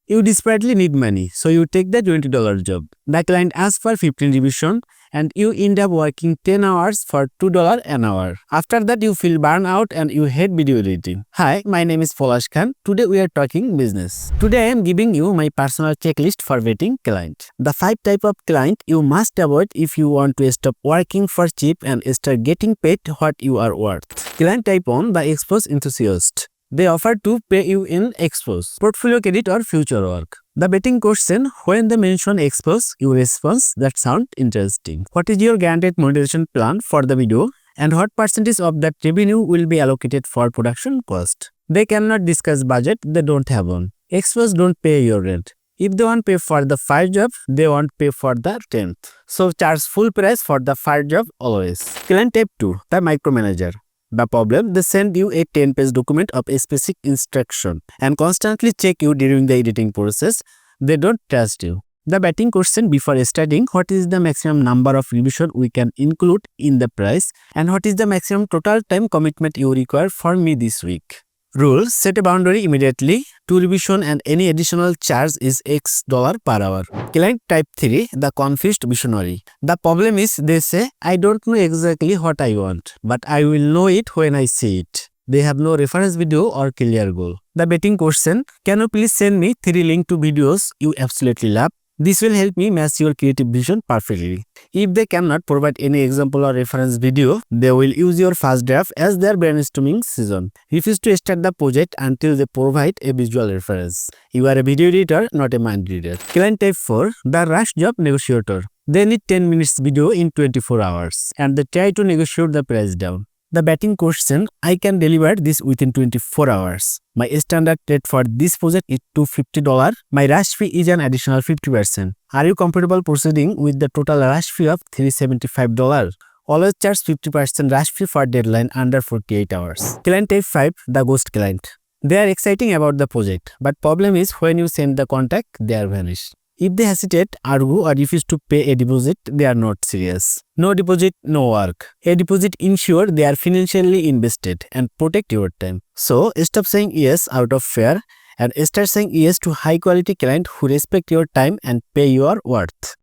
You desperately need money, so you take the $20 job. The client asks for 15 revision and you end up working 10 hours for $2 an hour. After that, you feel burnout and you hate video editing. Hi, my name is Palash Khan. Today we are talking business. Today I am giving you my personal checklist for vetting client. The 5 type of client you must avoid if you want to stop working for cheap and start getting paid what you are worth. Client type 1, the Exposure Enthusiast. They offer to pay you in expose, portfolio credit or future work. The betting question, when they mention expose, you respond that sound interesting. What is your guaranteed monetization plan for the video and what percentage of that revenue will be allocated for production cost? They cannot discuss budget, they don't have one. Expose don't pay your rent. If they won't pay for the 5 job, they won't pay for the 10th. So charge full price for the 5 job always. Client type 2, the micromanager. The problem, they send you a 10-page document of a specific instruction and constantly check you during the editing process. They don't trust you. The betting question before starting, what is the maximum number of revision we can include in the price and what is the maximum total time commitment you require for me this week? Rule, set a boundary immediately. 2 revision and any additional charge is X dollar per hour. Client type 3, the confused visionary. The problem is they say, I don't know exactly what I want, but I will know it when I see it. They have no reference video or clear goal. The betting question, can you please send me 3 links to videos you absolutely love? This will help me match your creative vision perfectly. If they cannot provide any example or reference video, they will use your first draft as their brainstorming session. Refuse to start the project until they provide a visual reference. You are a video editor, not a mind reader. Client type 4, the rush job negotiator. They need 10 minutes video in 24 hours and they try to negotiate the price down. The betting question, I can deliver this within 24 hours. My standard rate for this project is $250. My rush fee is an additional 50%. Are you comfortable proceeding with the total rush fee of $375? Always charge 50% rush fee for deadline under 48 hours. Client type 5, the ghost client. They are exciting about the project, but problem is when you send the contact, they are vanished. If they hesitate, argue or refuse to pay a deposit, they are not serious. No deposit, no work. A deposit ensure they are financially invested and protect your time. So stop saying yes out of fear and start saying yes to high quality client who respect your time and pay your worth.